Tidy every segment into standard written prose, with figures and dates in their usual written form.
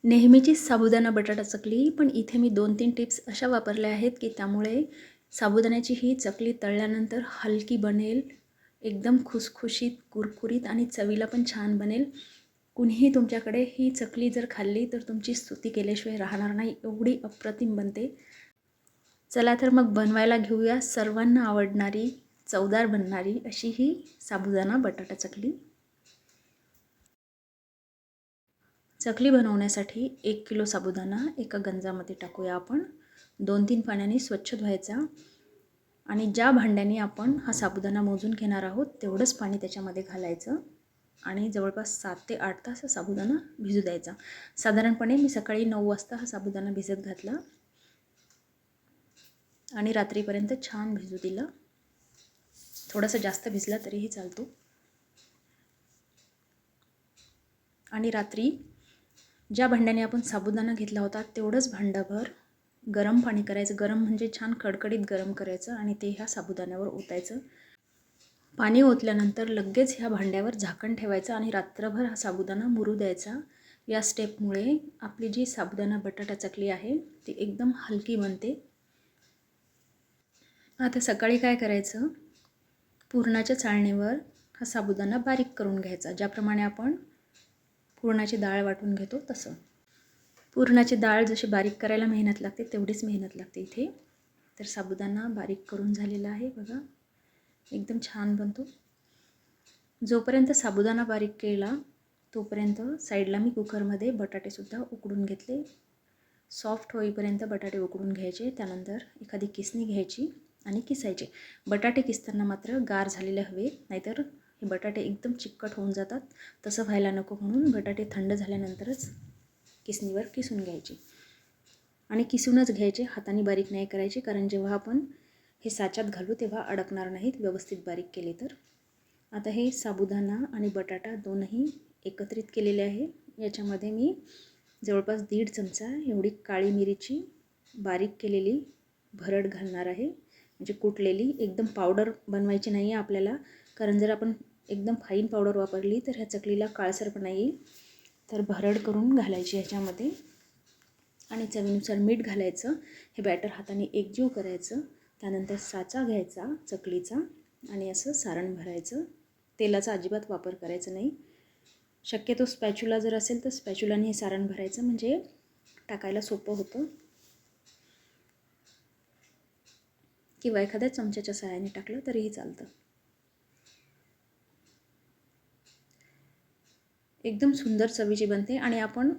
नेहमीचीच साबुदाणा बटाटा चकली, पण इथे मी 2-3 टिप्स अशा वापरल्या आहेत, की त्यामुळे साबुदाण्याची ही चकली तळल्यानंतर हलकी बनेल, एकदम खुसखुशीत, कुरकुरीत आणि चवीला पण छान बनेल. कुणीही तुमच्याकडे ही चकली जर खाल्ली, तर तुमची स्तुती केल्याशिवाय राहणार नाही, एवढी अप्रतिम बनते. चला तर मग बनवायला घेऊया सर्वांना आवडणारी, चवदार बनणारी अशी ही साबुदाणा बटाटा चकली. चकली बनवण्यासाठी 1 किलो साबुदाणा एका गंजामध्ये टाकूया आपण. 2-3 पाण्याने स्वच्छ धुवायचा आणि ज्या भांड्याने आपण हा साबुदाणा मोजून घेणार आहोत तेवढंच पाणी त्याच्यामध्ये घालायचं आणि जवळपास 7 ते 8 तास हा साबुदाणा भिजू द्यायचा. साधारणपणे मी सकाळी 9 वाजता हा साबुदाणा भिजत घातला आणि रात्रीपर्यंत छान भिजू दिलं. थोडासा जास्त भिजला तरीही चालतो. आणि रात्री ज्या भांड्याने आपण साबुदाणा घेतला होता तेवढंच भांडाभर गरम पाणी करायचं. गरम म्हणजे छान कडकडीत गरम करायचं आणि ते ह्या साबुदाण्यावर ओतायचं. पाणी ओतल्यानंतर लगेच ह्या भांड्यावर झाकण ठेवायचं आणि रात्रभर हा साबुदाणा मुरू द्यायचा. या स्टेपमुळे आपली जी साबुदाणा बटाटा चकली आहे ती एकदम हलकी बनते. आता सकाळी काय करायचं, पुरणाच्या चाळणीवर हा साबुदाणा बारीक करून घ्यायचा. ज्याप्रमाणे आपण पुरणाची डाळ वाटून घेतो तसं. पुरणाची डाळ जशी बारीक करायला मेहनत लागते तेवढीच मेहनत लागते इथे. तर साबुदाणा बारीक करून झालेला आहे बघा, एकदम छान बनतो. जोपर्यंत साबुदाणा बारीक केला तोपर्यंत साईडला मी कुकरमध्ये बटाटेसुद्धा उकडून घेतले. सॉफ्ट होईपर्यंत बटाटे उकडून घ्यायचे. त्यानंतर एखादी किसणी घ्यायची आणि किसायचे. बटाटे किसताना मात्र गार झालेले हवे, नाहीतर हे बटाटे एकदम चिकट होऊन जातात. तसं व्हायला नको म्हणून बटाटे थंड झाल्यानंतरच किसणीवर किसून घ्यायचे आणि किसूनच घ्यायचे. हाताने बारीक नाही करायचे, कारण जेव्हा आपण हे साच्यात घालू तेव्हा अडकणार नाहीत व्यवस्थित बारीक केले तर. आता हे साबुदाणा आणि बटाटा दोनही एकत्रित केलेले आहे. याच्यामध्ये मी जवळपास 1.5 चमचा एवढी काळी मिरीची बारीक केलेली भरड घालणार आहे. म्हणजे कुटलेली, एकदम पावडर बनवायची नाही आहे आपल्याला, कारण जर आपण एकदम फाईन पावडर वापरली तर ह्या चकलीला काळसरपणा येईल. तर भरड करून घालायची ह्याच्यामध्ये आणि चवीनुसार मीठ घालायचं. हे बॅटर हाताने एकजीव करायचं. त्यानंतर साचा घ्यायचा चकलीचा आणि असं सारण भरायचं. तेलाचा अजिबात वापर करायचा नाही. शक्यतो स्पॅच्युला जर असेल तर स्पॅच्युलाने हे सारण भरायचं, म्हणजे टाकायला सोपं होतं, किंवा एखाद्या चमच्याच्या सहाय्याने टाकलं तरीही चालतं. एकदम सुंदर चवीची बनते. आणि आपण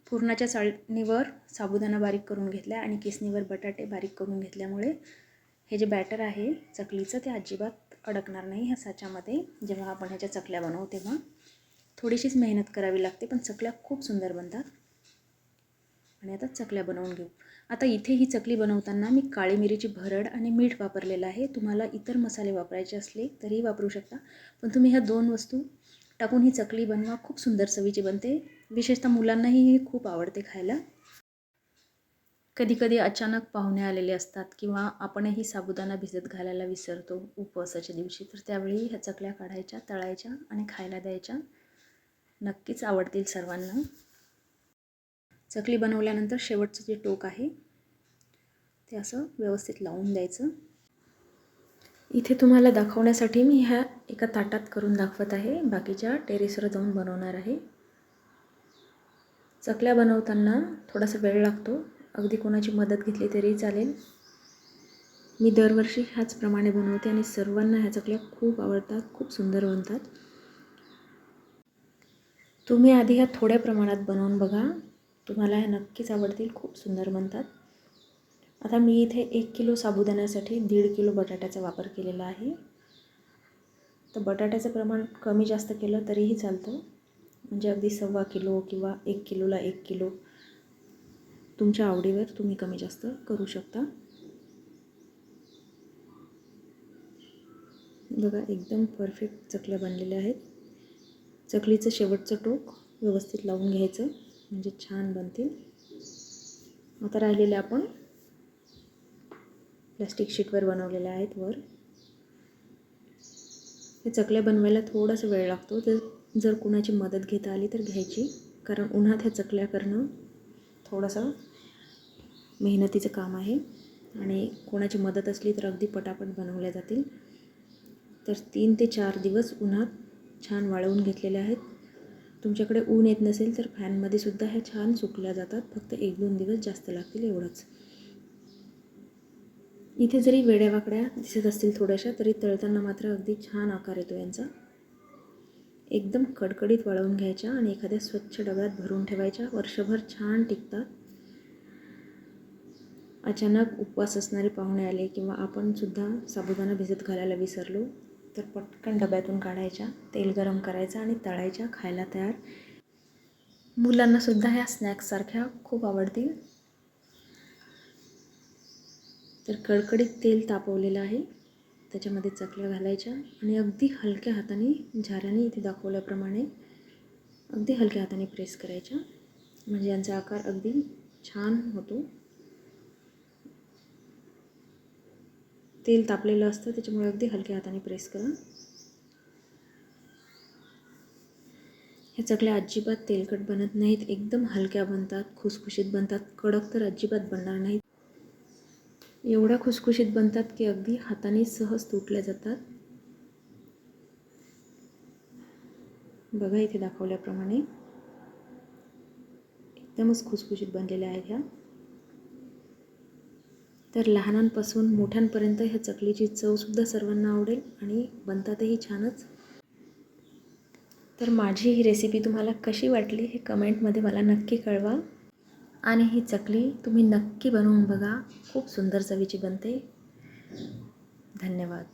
पुरणाच्या चाळणीवर साबुदाणा बारीक करून घेतला आणि किसणीवर बटाटे बारीक करून घेतल्यामुळे हे जे बॅटर आहे चकलीचं ते अजिबात अडकणार नाही ह्या साच्यामध्ये. जेव्हा आपण ह्याच्या चकल्या बनवू तेव्हा थोडीशीच मेहनत करावी लागते, पण चकल्या खूप सुंदर बनतात. आणि आता चकल्या बनवून घेऊ. आता इथे ही चकली बनवताना मी काळी मिरीची भरड आणि मीठ वापरलेलं आहे. तुम्हाला इतर मसाले वापरायचे असले तरीही वापरू शकता, पण तुम्ही ह्या 2 वस्तू टाकून ही चकली बनवा. खूप सुंदर चवीची बनते. विशेषतः मुलांनाही ही खूप आवडते खायला. कधीकधी अचानक पाहुणे आलेले असतात किंवा आपणही साबुदाणा भिजत घालायला विसरतो उपवासाच्या दिवशी, तर त्यावेळी ह्या चकल्या काढायच्या, तळायच्या आणि खायला द्यायच्या. नक्कीच आवडतील सर्वांना. चकली बनवल्यानंतर शेवटचं जे टोक आहे ते असं व्यवस्थित लावून द्यायचं. इथे तुम्हाला दाखवण्यासाठी मी ह्या एका ताटात करून दाखवत आहे. बाकीच्या टेरेसवर जाऊन बनवणार आहे. चकल्या बनवताना थोडासा वेळ लागतो. अगदी कोणाची मदत घेतली तरी चालेल. मी दरवर्षी ह्याचप्रमाणे बनवते आणि सर्वांना ह्या चकल्या खूप आवडतात, खूप सुंदर बनतात. तुम्ही आधी ह्या थोड्या प्रमाणात बनवून बघा, तुम्हाला ह्या नक्कीच आवडतील, खूप सुंदर बनतात. आता मी इथे 1 किलो साबुदाण्यासाठी 1.5 किलो बटाट्याचा वापर केलेला आहे. तर बटाट्याचं प्रमाण कमी जास्त केलं तरीही चालतं, म्हणजे अगदी 1.25 किलो किंवा 1 किलोला 1 किलो तुमच्या आवडीवर तुम्ही कमी जास्त करू शकता. बघा, एकदम परफेक्ट चकल्या बनलेल्या आहेत. चकलीचं शेवटचं टोक व्यवस्थित लावून घ्यायचं, म्हणजे छान बनतील. आता राहिलेले आपण प्लास्टिक शीटवर बनवलेले आहेत वर. हे चकल्या बनवायला थोडासा वेळ लागतो. जर कुणाची मदत घेता आली तर घ्यायची. कारण उन्हात ह्या चकल्या करणं थोडंसं मेहनतीचं काम आहे आणि कोणाची मदत असली तर अगदी पटापट बनवल्या जातील. तर 3 ते 4 दिवस उन्हात छान वाळवून घेतलेले आहेत. तुमच्याकडे ऊन येत नसेल तर फॅनमध्ये सुद्धा ह्या छान सुकल्या जातात. फक्त 1-2 दिवस जास्त लागतील एवढंच. इथे जरी वेड्यावाकड्या दिसत असतील थोड्याशा, तरी तळताना मात्र अगदी छान आकार येतो यांचा. एकदम कडकडीत वाळवून घ्यायच्या आणि एखाद्या स्वच्छ डब्यात भरून ठेवायच्या. वर्षभर छान टिकतात. अचानक उपवास असणारे पाहुणे आले किंवा आपण सुद्धा साबुदाणा भिजत घालायला विसरलो तर पटकन डब्यातून काढायच्या, तेल गरम करायचं आणि तळायच्या, खायला तयार. मुलांनासुद्धा ह्या स्नॅक्ससारख्या खूप आवडतील. तर कडकडीत तेल तापवलेलं आहे, त्याच्यामध्ये चकल्या घालायच्या आणि अगदी हलक्या हाताने, झाऱ्याने इथे दाखवल्याप्रमाणे अगदी हलक्या हाताने प्रेस करायच्या, म्हणजे यांचा आकार अगदी छान होतो. तेल तापलेलं असतं त्याच्यामुळे अगदी हलक्या हाताने प्रेस करा. ह्या चकल्या अजिबात तेलकट बनत नाहीत, एकदम हलक्या बनतात, खुसखुशीत बनतात. कडक तर अजिबात बनणार नाहीत. एवढ्या खुसखुशीत बनतात की अगदी हाताने सहज तुटल्या जातात. बघा इथे दाखवल्याप्रमाणे एकदमच खुसखुशीत बनलेल्या आहेत ह्या. तर लहानांपासून मोठ्यांपर्यंत ह्या चकलीची चवसुद्धा सर्वांना आवडेल आणि बनतातही छानच. तर माझी ही रेसिपी तुम्हाला कशी वाटली हे कमेंटमध्ये मला नक्की कळवा आणि ही चकली तुम्ही नक्की बनवून बघा. खूप सुंदर चवीची बनते. धन्यवाद.